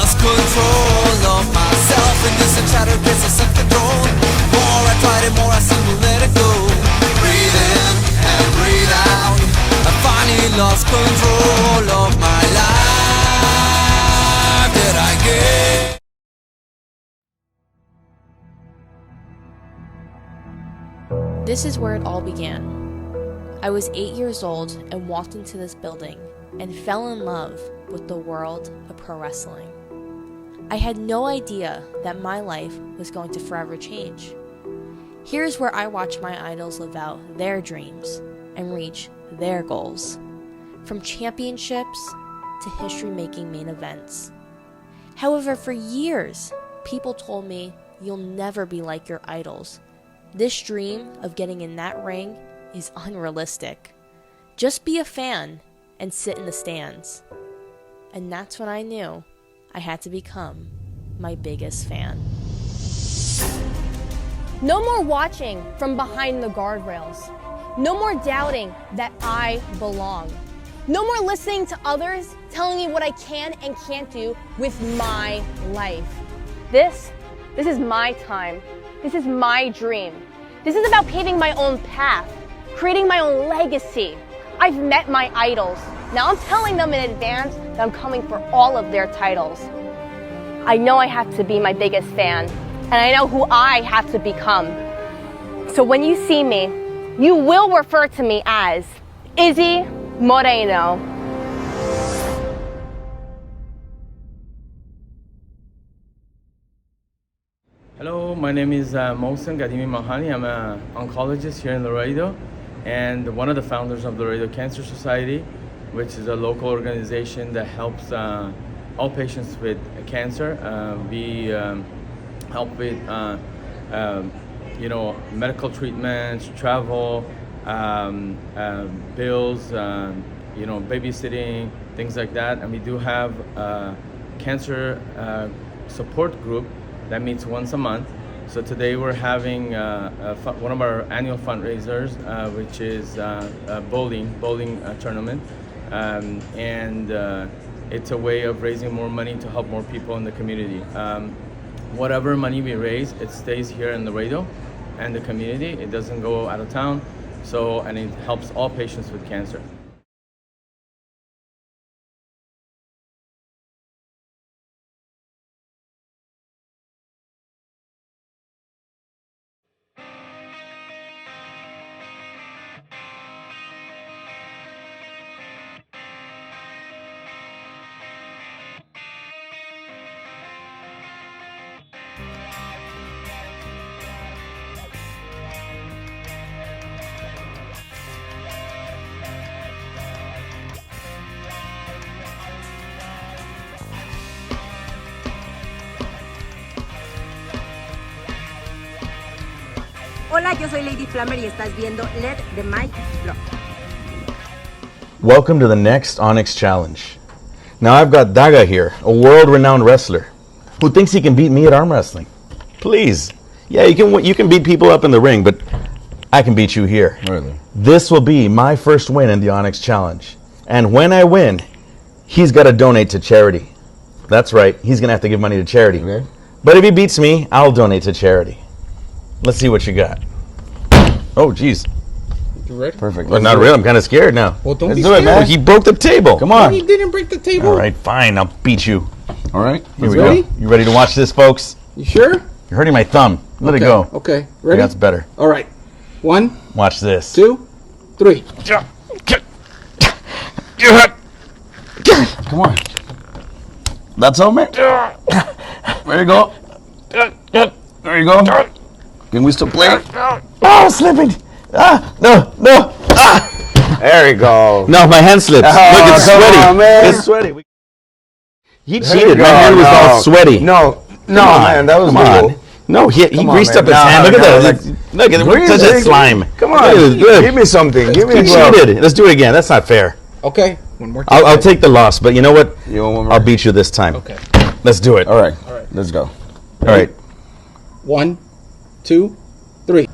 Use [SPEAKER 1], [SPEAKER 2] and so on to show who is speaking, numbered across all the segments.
[SPEAKER 1] lost control of myself, and this shattered piece of self-control. More I tried it, more I seem to let it go. Breathe in and breathe out. I finally lost control of my life. Did I get?
[SPEAKER 2] This is where it all began. I was 8 years old and walked into this building and fell in love with the world of pro wrestling. I had no idea that my life was going to forever change. Here's where I watched my idols live out their dreams and reach their goals, from championships to history-making main events. However, for years, people told me, you'll never be like your idols. This dream of getting in that ring is unrealistic. Just be a fan and sit in the stands. And that's when I knew I had to become my biggest fan.
[SPEAKER 3] No more watching from behind the guardrails. No more doubting that I belong. No more listening to others telling me what I can and can't do with my life. This is my time. This is my dream. This is about paving my own path, creating my own legacy. I've met my idols. Now I'm telling them in advance that I'm coming for all of their titles. I know I have to be my biggest fan, and I know who I have to become. So when you see me, you will refer to me as Izzy Moreno.
[SPEAKER 4] Hello, my name is Mohsen Gadimi Mahani. I'm an oncologist here in Laredo and one of the founders of Laredo Cancer Society, which is a local organization that helps all patients with cancer. We help with medical treatments, travel, bills, babysitting, things like that. And we do have a cancer support group that meets once a month. So today we're having one of our annual fundraisers, which is a bowling tournament. It's a way of raising more money to help more people in the community. Whatever money we raise, it stays here in Laredo and the community. It doesn't go out of town. And it helps all patients with cancer.
[SPEAKER 5] Hola, yo soy Lady Flammer y estás viendo Let the Mic Drop.
[SPEAKER 6] Welcome to the next Onyx Challenge. Now I've got Daga here, a world-renowned wrestler, who thinks he can beat me at arm wrestling. Please. Yeah, you can beat people up in the ring, but I can beat you here.
[SPEAKER 7] Really?
[SPEAKER 6] This will be my first win in the Onyx Challenge. And when I win, he's got to donate to charity. That's right, he's going to have to give money to charity.
[SPEAKER 7] Okay.
[SPEAKER 6] But if he beats me, I'll donate to charity. Let's see what you got. Oh, jeez.
[SPEAKER 7] You ready? Perfect.
[SPEAKER 6] Well, not really. I'm kind of scared now.
[SPEAKER 7] Well, don't be
[SPEAKER 6] do it,
[SPEAKER 7] scared.
[SPEAKER 6] man. He broke the table. Come on.
[SPEAKER 7] He didn't break the table.
[SPEAKER 6] All right, fine. I'll beat you.
[SPEAKER 7] All right.
[SPEAKER 6] Here we
[SPEAKER 7] Ready?
[SPEAKER 6] go. You ready to watch this, folks?
[SPEAKER 7] You sure?
[SPEAKER 6] You're hurting my thumb. Let it go.
[SPEAKER 7] Okay. Ready?
[SPEAKER 6] Yeah, that's better.
[SPEAKER 7] All right. 1,
[SPEAKER 6] Watch this.
[SPEAKER 7] 2, 3.
[SPEAKER 6] Come on. That's all, man. There you go. There you go. Can we still play? Oh, slipping. No.
[SPEAKER 7] There you go.
[SPEAKER 6] No, my hand slips.
[SPEAKER 7] Oh,
[SPEAKER 6] Look, it's
[SPEAKER 7] come
[SPEAKER 6] sweaty.
[SPEAKER 7] on, man.
[SPEAKER 6] It's sweaty. He
[SPEAKER 7] There
[SPEAKER 6] cheated.
[SPEAKER 7] you
[SPEAKER 6] My
[SPEAKER 7] go.
[SPEAKER 6] hand was all sweaty.
[SPEAKER 7] No,
[SPEAKER 6] Come on.
[SPEAKER 7] man, that was
[SPEAKER 6] Come on.
[SPEAKER 7] legal.
[SPEAKER 6] No, he
[SPEAKER 7] Come on,
[SPEAKER 6] greased
[SPEAKER 7] man.
[SPEAKER 6] up his
[SPEAKER 7] No,
[SPEAKER 6] hand. Look
[SPEAKER 7] no,
[SPEAKER 6] at that. Look at that. Touch that slime.
[SPEAKER 7] Come
[SPEAKER 6] Look
[SPEAKER 7] on.
[SPEAKER 6] at this. Look.
[SPEAKER 7] Give me something. Give me
[SPEAKER 6] He
[SPEAKER 7] a glove.
[SPEAKER 6] cheated. Let's do it again. That's not fair.
[SPEAKER 7] Okay. One more time.
[SPEAKER 6] I'll take the loss, but you know what?
[SPEAKER 7] You want one more?
[SPEAKER 6] I'll beat you this time.
[SPEAKER 7] Okay.
[SPEAKER 6] Let's do it.
[SPEAKER 7] All right. Let's go.
[SPEAKER 6] All right.
[SPEAKER 7] 1, 2, 3.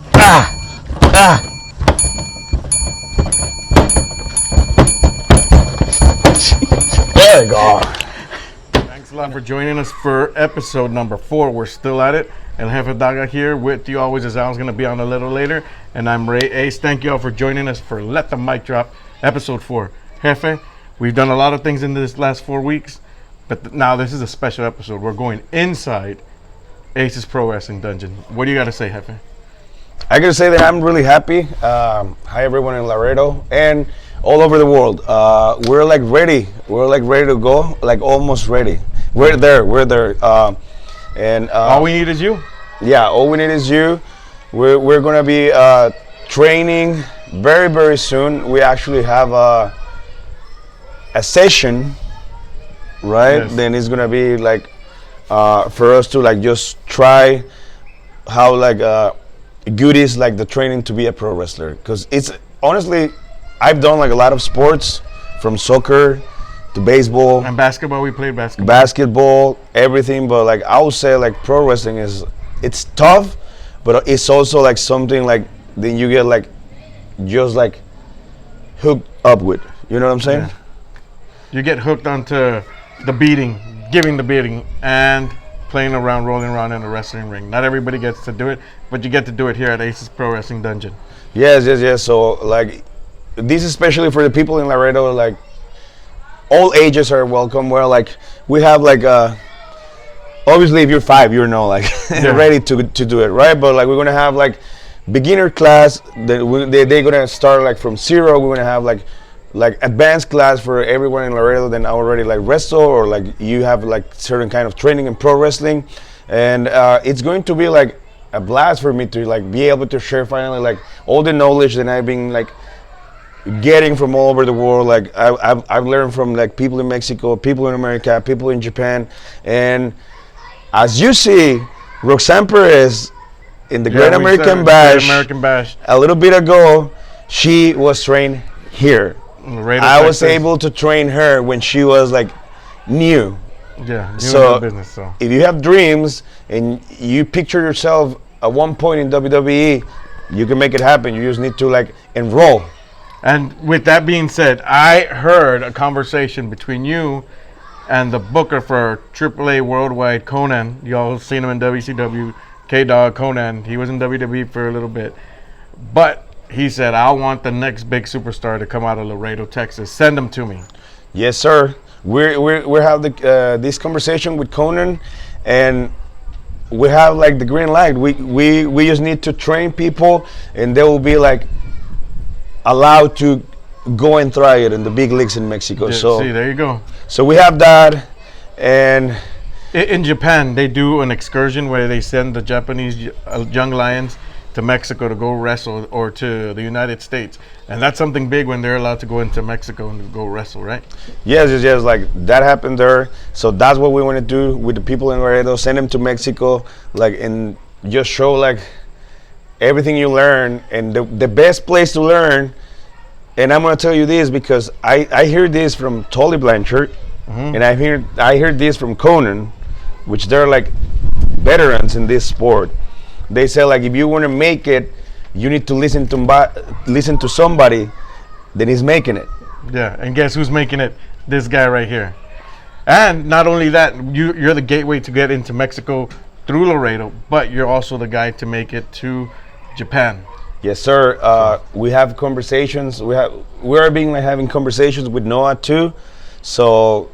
[SPEAKER 6] There you go.
[SPEAKER 7] Thanks,
[SPEAKER 8] a lot for joining us for episode number 4. We're still at it. El Jefe Daga here with you always, as Alan's going to be on a little later. And I'm Ray Ace. Thank you all for joining us for Let the Mic Drop, episode 4. Jefe, we've done a lot of things in this last 4 weeks, but now this is a special episode. We're going inside Ace's Pro Wrestling Dungeon. What do you got to say, Jefe?
[SPEAKER 7] I gotta say that I'm really happy. Hi everyone in Laredo and all over the world. We're like ready. We're like ready to go. Like almost ready. We're there. And
[SPEAKER 8] all we need is you.
[SPEAKER 7] Yeah, all we need is you. We're gonna be training very, very soon. We actually have a session, right?
[SPEAKER 8] Yes.
[SPEAKER 7] Then it's gonna be like for us to like just try how like good is like the training to be a pro wrestler. Because it's honestly, I've done like a lot of sports, from soccer to baseball
[SPEAKER 8] And basketball, we played basketball.
[SPEAKER 7] basketball, everything, but like I would say like pro wrestling it's tough, but it's also like something like then you get like just like hooked up with, you know what I'm saying?
[SPEAKER 8] Yeah. You get hooked onto the beating, giving the beating, and playing around, rolling around in a wrestling ring. Not everybody gets to do it, but you get to do it here at Ace's Pro Wrestling Dungeon.
[SPEAKER 7] Yes. So like this is especially for the people in Laredo, like all ages are welcome. Where like we have like obviously if you're 5, you're not like ready to do it, right? But like we're gonna have like beginner class. They're gonna start like from 0. We're gonna have like advanced class for everyone in Laredo that already like wrestle or like you have like certain kind of training in pro wrestling, and it's going to be like a blast for me to like be able to share finally like all the knowledge that I've been like getting from all over the world. Like I've learned from like people in Mexico, people in America, people in Japan, and as you see, Roxanne Perez in the Great American Bash a little bit ago, she was trained here.
[SPEAKER 8] Laredo,
[SPEAKER 7] I was
[SPEAKER 8] Texas.
[SPEAKER 7] able to train her when she was like new.
[SPEAKER 8] Yeah, new
[SPEAKER 7] So
[SPEAKER 8] in the business. So
[SPEAKER 7] if you have dreams and you picture yourself at one point in WWE, you can make it happen. You just need to like enroll.
[SPEAKER 8] And with that being said, I heard a conversation between you and the booker for AAA Worldwide, Conan. Y'all seen him in WCW, K-Dog Conan. He was in WWE for a little bit. But he said, I want the next big superstar to come out of Laredo, Texas. Send him to me.
[SPEAKER 7] Yes, sir. We have this conversation with Conan, and we have like the green light. We just need to train people, and they will be like allowed to go and try it in the big leagues in Mexico.
[SPEAKER 8] Yeah,
[SPEAKER 7] So
[SPEAKER 8] see, there you go.
[SPEAKER 7] So we have that, and
[SPEAKER 8] In Japan, they do an excursion where they send the Japanese young lions to Mexico to go wrestle, or to the United States. And that's something big when they're allowed to go into Mexico and go wrestle, right?
[SPEAKER 7] yes, like that happened there. So that's what we want to do with the people in Laredo. Send them to Mexico, like, and just show like everything you learn. And the best place to learn, and I'm gonna tell you this because I hear this from Tully Blanchard, and I heard this from Conan, which they're like veterans in this sport. They say like if you want to make it, you need to listen to somebody that is making it.
[SPEAKER 8] Yeah, and guess who's making it? This guy right here. And not only that, you're the gateway to get into Mexico through Laredo, but you're also the guy to make it to Japan.
[SPEAKER 7] Yes, sir. We have conversations. We are being like having conversations with Noah too. So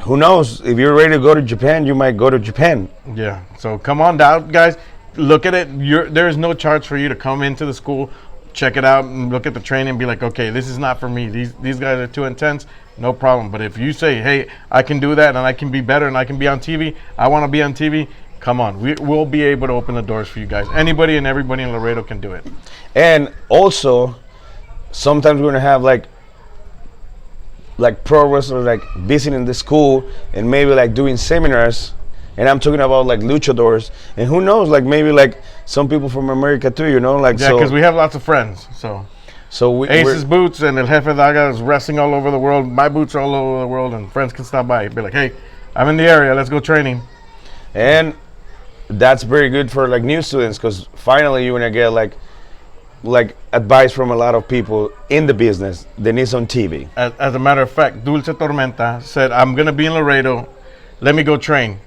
[SPEAKER 7] who knows? If you're ready to go to Japan, you might go to Japan.
[SPEAKER 8] Yeah, so come on down, guys. Look at it. There is no charge for you to come into the school, check it out, and look at the training and be like, okay, this is not for me. These guys are too intense. No problem. But if you say, hey, I can do that and I can be better and I can be on TV, I want to be on TV, come on. We'll be able to open the doors for you guys. Anybody and everybody in Laredo can do it.
[SPEAKER 7] And also, sometimes we're gonna have like pro wrestlers like visiting the school and maybe like doing seminars. And I'm talking about like luchadors, and who knows, like maybe like some people from America too, you know, like
[SPEAKER 8] Yeah, because we have lots of friends. So
[SPEAKER 7] we're
[SPEAKER 8] Ace's Boots and El Jefe Daga is wrestling all over the world. My boots are all over the world, and friends can stop by. Be like, hey, I'm in the area. Let's go training.
[SPEAKER 7] And that's very good for like new students, because finally you're gonna get like advice from a lot of people in the business that is on TV.
[SPEAKER 8] As a matter of fact, Dulce Tormenta said, I'm going to be in Laredo let me go train.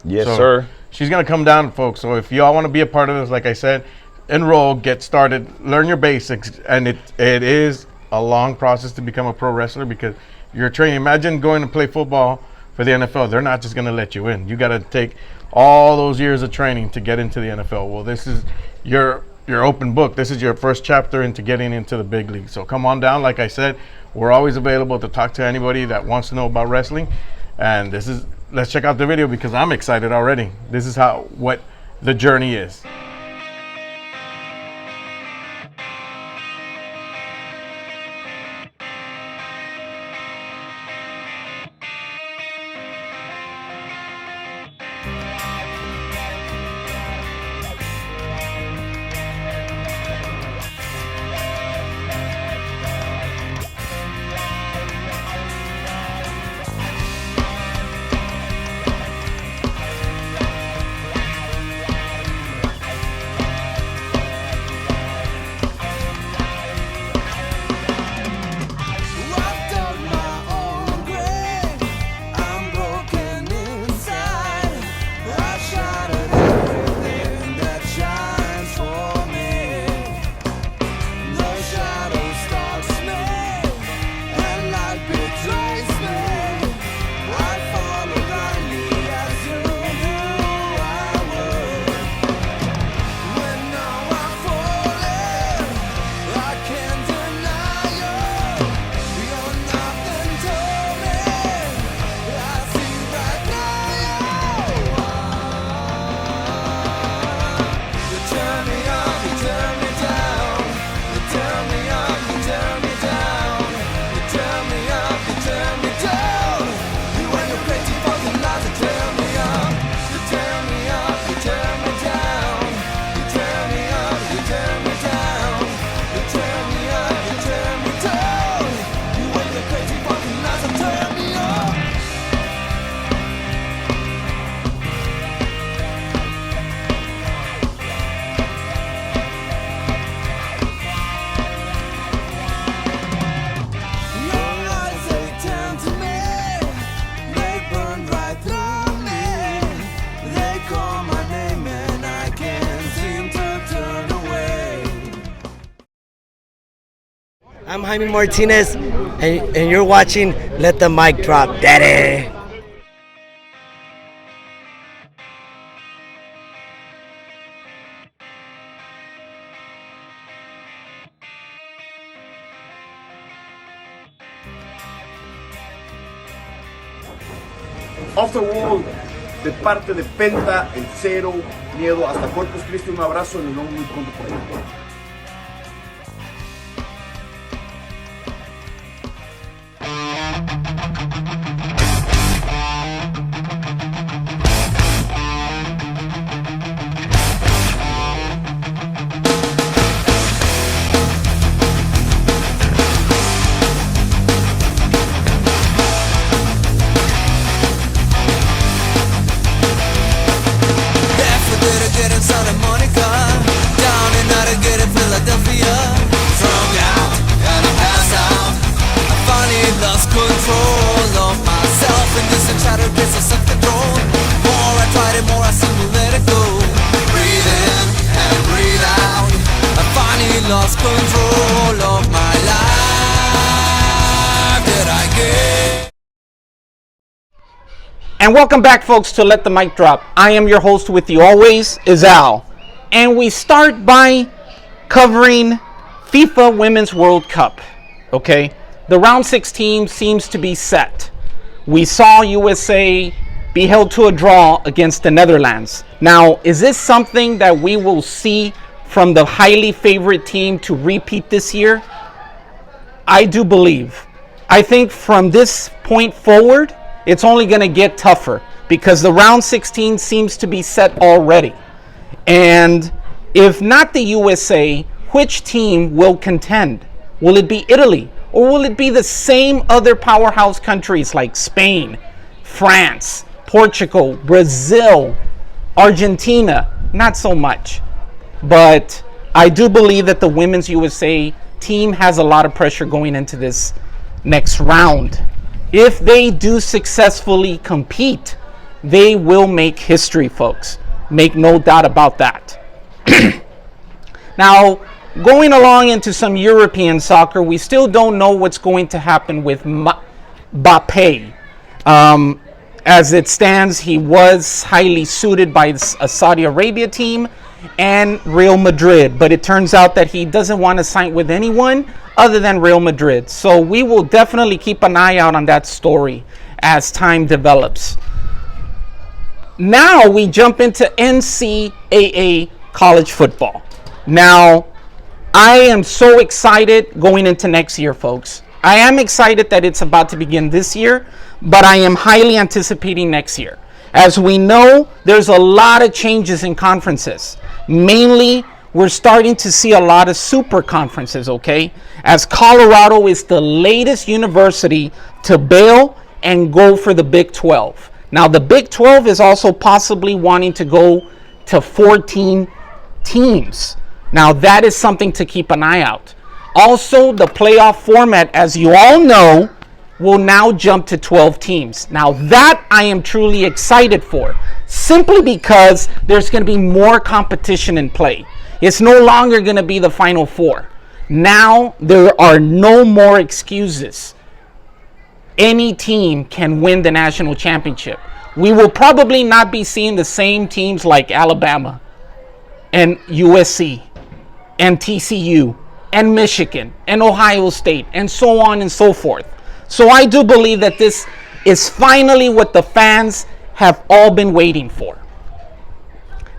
[SPEAKER 7] Yes,
[SPEAKER 8] So,
[SPEAKER 7] sir.
[SPEAKER 8] She's going to come down, folks. So if y'all want to be a part of this, like I said, enroll, get started, learn your basics. And it is a long process to become a pro wrestler because you're training. Imagine going to play football for the NFL. They're not just going to let you in. You got to take all those years of training to get into the NFL. Well, this is your open book. This is your first chapter into getting into the big league. So come on down. Like I said, we're always available to talk to anybody that wants to know about wrestling. And let's check out the video because I'm excited already. This is what the journey is.
[SPEAKER 1] I've dug my own grave. I'm broken inside. I shattered everything that shines for me. The shadow stalks me, and light betrays me. I follow blindly as you knew I would. When now I'm falling, I can't deny you. You're nothing to me. I see right now you turn me up, you turn me down. You turn me up, you turn me down. You turn me up, you turn me down. You and your crazy fucking lies, you turn me up. You turn me up, you turn me down. You turn me up, you turn me down. You turn me up, you turn me down. You and your crazy fucking lies, you turn me up. Your eyes, they turn to me. They burn right through me. They call my name and I can't seem to turn away.
[SPEAKER 9] I'm Jaime Martinez, and you're watching Let the Mic Drop, Daddy.
[SPEAKER 10] Off the Wall, de parte de Penta, el Cero, Miedo, hasta Corpus Christi, un abrazo y nos vemos muy pronto por ahí.
[SPEAKER 1] Barefoot to get in Santa Monica, down and out to get in Philadelphia. Strung out and I passed out. I finally lost control of myself, and this chatter gets a self-control. More I tried it, more I seem to let it go. Breathe in and breathe out. I finally lost control of my life. Did I get?
[SPEAKER 11] And welcome back, folks, to Let the Mic Drop. I am your host with you always, Izal. And we start by covering FIFA Women's World Cup. Okay? The round 16 seems to be set. We saw USA be held to a draw against the Netherlands. Now, is this something that we will see from the highly favorite team to repeat this year? I do believe. I think from this point forward, it's only going to get tougher because the round 16 seems to be set already. And if not the USA, which team will contend? Will it be Italy? Or will it be the same other powerhouse countries like Spain, France, Portugal, Brazil, Argentina? Not so much. But I do believe that the Women's USA team has a lot of pressure going into this next round. If they do successfully compete, they will make history, folks. Make no doubt about that. Now, going along into some European soccer, we still don't know what's going to happen with Mbappe. As it stands, he was highly suited by a Saudi Arabia team and Real Madrid, but it turns out that he doesn't want to sign with anyone other than Real Madrid. So we will definitely keep an eye out on that story as time develops. Now we jump into NCAA college football. Now, I am so excited going into next year, folks. I am excited that it's about to begin this year, but I am highly anticipating next year. As we know, there's a lot of changes in conferences. Mainly, we're starting to see a lot of super conferences, okay? As Colorado is the latest university to bail and go for the Big 12. Now, the Big 12 is also possibly wanting to go to 14 teams. Now, that is something to keep an eye out. Also, the playoff format, as you all know, will now jump to 12 teams. Now, that I am truly excited for, simply because there's going to be more competition in play. It's no longer going to be the Final Four. Now, there are no more excuses. Any team can win the national championship. We will probably not be seeing the same teams like Alabama and USC and TCU and Michigan and Ohio State and so on and so forth. So I do believe that this is finally what the fans have all been waiting for.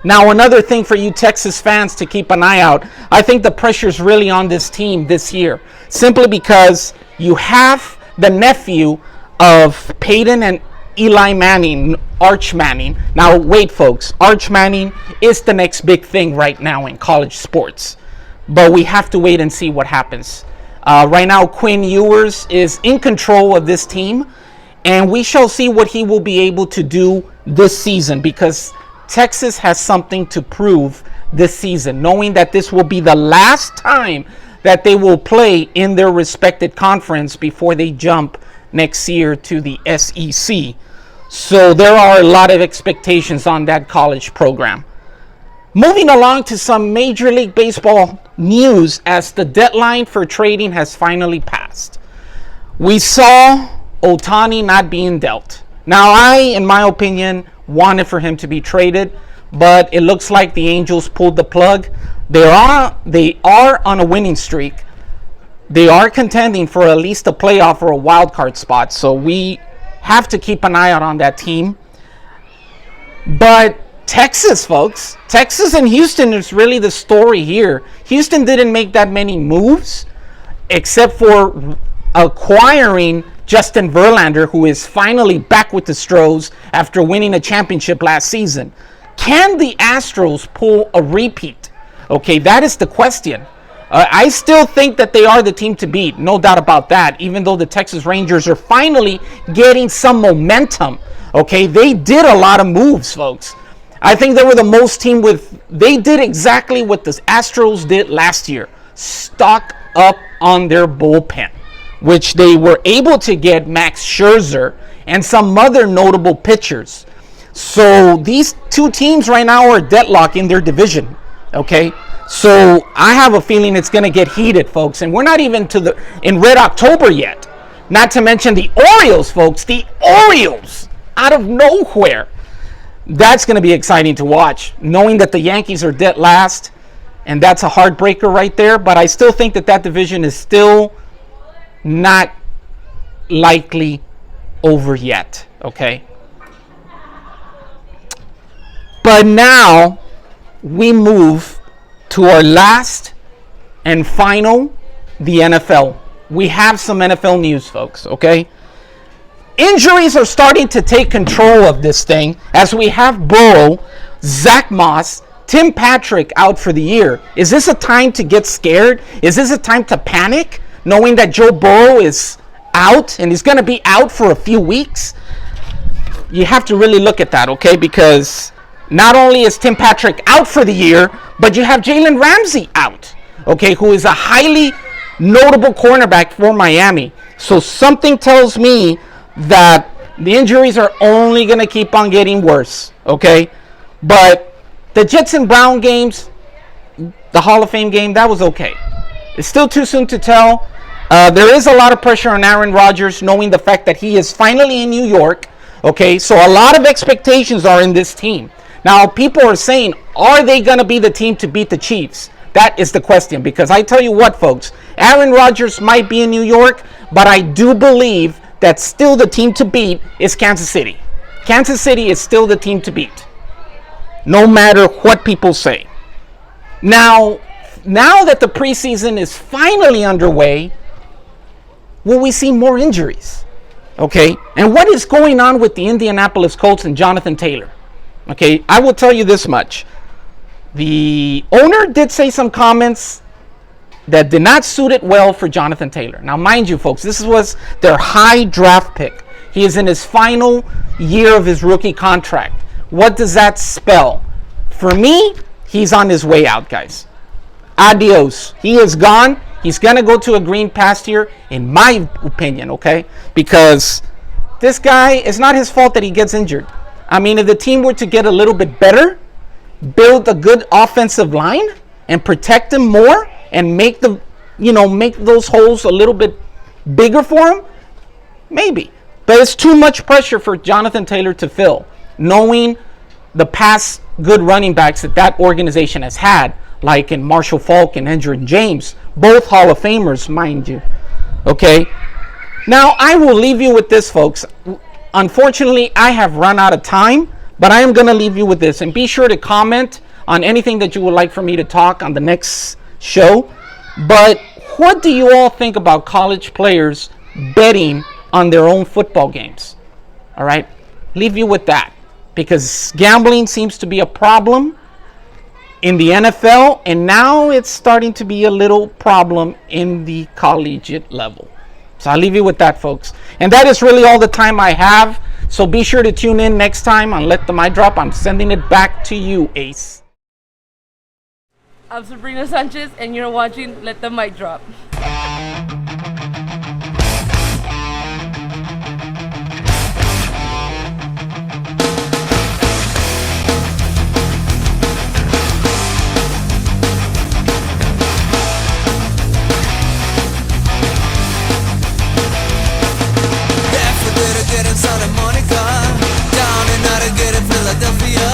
[SPEAKER 11] Now, another thing for you Texas fans to keep an eye out, I think the pressure is really on this team this year, simply because you have the nephew of Peyton and Eli Manning, Arch Manning. Now, wait, folks, Arch Manning is the next big thing right now in college sports, but we have to wait and see what happens. Right now, Quinn Ewers is in control of this team, and we shall see what he will be able to do this season, because Texas has something to prove this season, knowing that this will be the last time that they will play in their respected conference before they jump next year to the SEC. So there are a lot of expectations on that college program. Moving along to some Major League Baseball news, as the deadline for trading has finally passed. We saw Ohtani not being dealt. Now, I, in my opinion, wanted for him to be traded, but it looks like the Angels pulled the plug. They are on a winning streak. They are contending for at least a playoff or a wild card spot, so we have to keep an eye out on that team. But Texas, folks, Texas and Houston is really the story here. Houston didn't make that many moves, except for acquiring Justin Verlander, who is finally back with the Stros after winning a championship last season. Can the Astros pull a repeat? Okay, that is the question. I still think that they are the team to beat, no doubt about that, even though the Texas Rangers are finally getting some momentum. Okay, they did a lot of moves, folks. I think they were the most team they did exactly what the Astros did last year. Stock up on their bullpen, which they were able to get Max Scherzer and some other notable pitchers. So these two teams right now are deadlocked in their division. Okay, so I have a feeling it's going to get heated, folks, and we're not even in Red October yet. Not to mention the Orioles, folks. The Orioles out of nowhere. That's going to be exciting to watch, knowing that the Yankees are dead last, and that's a heartbreaker right there. But I still think that division is still not likely over yet. Okay. But now we move to our last and final, the NFL. We have some NFL news, folks, okay? Injuries are starting to take control of this thing, as we have Burrow, Zach Moss, Tim Patrick out for the year. Is this a time to get scared? Is this a time to panic, knowing that Joe Burrow is out and he's going to be out for a few weeks? You have to really look at that, okay? Because not only is Tim Patrick out for the year, but you have Jalen Ramsey out, okay, who is a highly notable cornerback for Miami. So something tells me that The injuries are only going to keep on getting worse, okay? But the Jets and Brown games, the Hall of Fame game, that was okay. It's still too soon to tell. There is a lot of pressure on Aaron Rodgers, knowing the fact that he is finally in New York, okay? So a lot of expectations are in this team. Now, people are saying, are they going to be the team to beat the Chiefs? That is the question, because I tell you what, folks, Aaron Rodgers might be in New York, but I do believe that still the team to beat is Kansas City. Kansas City is still the team to beat, no matter what people say. Now that the preseason is finally underway, will we see more injuries? Okay, and what is going on with the Indianapolis Colts and Jonathan Taylor? Okay, I will tell you this much. The owner did say some comments that did not suit it well for Jonathan Taylor. Now, mind you, folks, this was their high draft pick. He is in his final year of his rookie contract. What does that spell? For me, he's on his way out, guys. Adios. He is gone. He's going to go to a green pasture, in my opinion, okay? Because this guy, it's not his fault that he gets injured. I mean, if the team were to get a little bit better, build a good offensive line, and protect him more, and make those holes a little bit bigger for him, maybe. But it's too much pressure for Jonathan Taylor to fill, knowing the past good running backs that organization has had, like in Marshall Faulk and Edgerrin James, both Hall of Famers, mind you. Okay? Now, I will leave you with this, folks. Unfortunately, I have run out of time, but I am going to leave you with this. And be sure to comment on anything that you would like for me to talk on the next show. But what do you all think about college players betting on their own football games? All right? Leave you with that. Because gambling seems to be a problem in the NFL, and now it's starting to be a little problem in the collegiate level. So I'll leave you with that, folks. And that is really all the time I have. So be sure to tune in next time on Let the Mic Drop. I'm sending it back to you, Ace.
[SPEAKER 12] I'm Sabrina Sanchez, and you're watching Let the Mic Drop.
[SPEAKER 1] Santa Monica, down and out again in Philadelphia.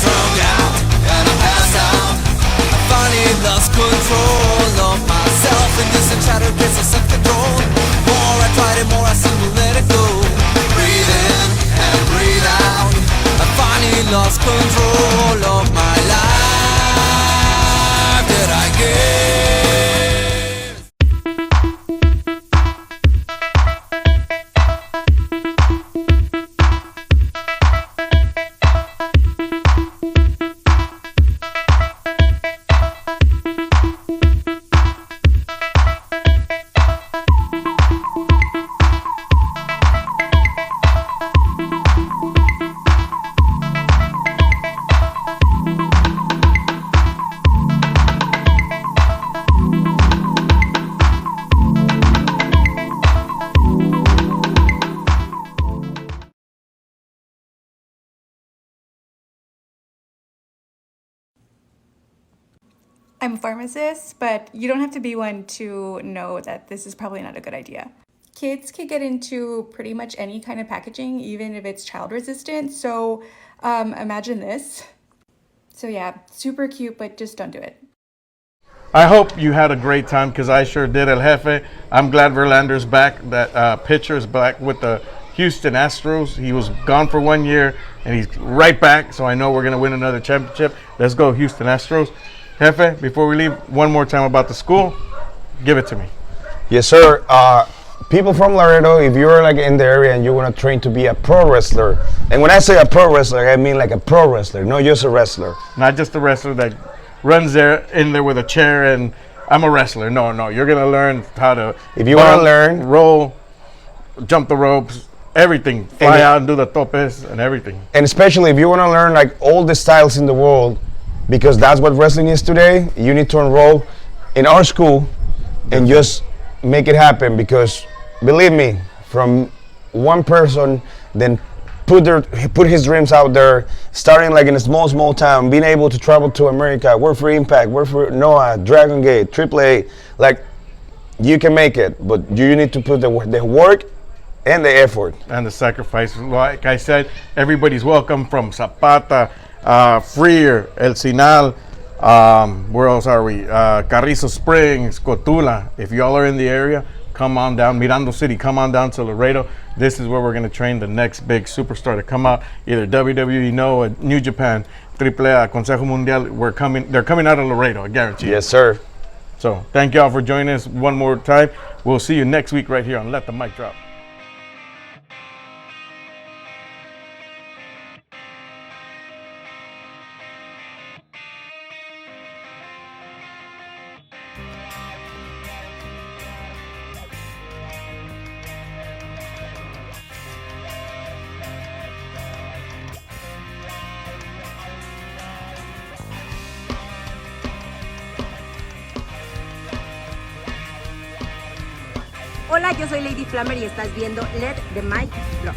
[SPEAKER 1] Strung out and I passed out. I finally lost control of myself in this enchanted place of self-control. More I tried it, more I seem to let it go. Breathe in and breathe out. I finally lost control of my life that I gave.
[SPEAKER 13] I'm a pharmacist, but you don't have to be one to know that this is probably not a good idea. Kids can get into pretty much any kind of packaging, even if it's child resistant. So imagine this. So yeah, super cute, but just don't do it.
[SPEAKER 8] I hope you had a great time, because I sure did, El Jefe. I'm glad Verlander's back. That pitcher is back with the Houston Astros. He was gone for 1 year, and he's right back. So I know we're going to win another championship. Let's go, Houston Astros. Jefe, before we leave, one more time about the school. Give it to me.
[SPEAKER 7] Yes, sir. People from Laredo, if you're like in the area and you want to train to be a pro wrestler, and when I say a pro wrestler, I mean like a pro wrestler, not just a wrestler.
[SPEAKER 8] Not just a wrestler that runs in there with a chair and I'm a wrestler. No, you're gonna learn how to.
[SPEAKER 7] If you want to learn,
[SPEAKER 8] roll, jump the ropes, everything, fly out and do the topes and everything.
[SPEAKER 7] And especially if you want to learn like all the styles in the world, because that's what wrestling is today, you need to enroll in our school and just make it happen. Because believe me, from one person then put his dreams out there, starting like in a small town, being able to travel to America, work for Impact, work for Noah, Dragon Gate, AAA, like you can make it, but you need to put the work and the effort.
[SPEAKER 8] And the sacrifice. Like I said, everybody's welcome from Zapata, Freer, El Sinal, where else are we? Carrizo Springs, Cotula. If y'all are in the area, come on down. Mirando City, come on down to Laredo. This is where we're going to train the next big superstar to come out. Either WWE, Noah, New Japan, AAA, Consejo Mundial. They're coming out of Laredo, I guarantee.
[SPEAKER 7] Yes, sir.
[SPEAKER 8] So thank y'all for joining us one more time. We'll see you next week right here on Let the Mic Drop.
[SPEAKER 5] Hola, yo soy Lady Flammer y estás viendo Let the Mic Drop.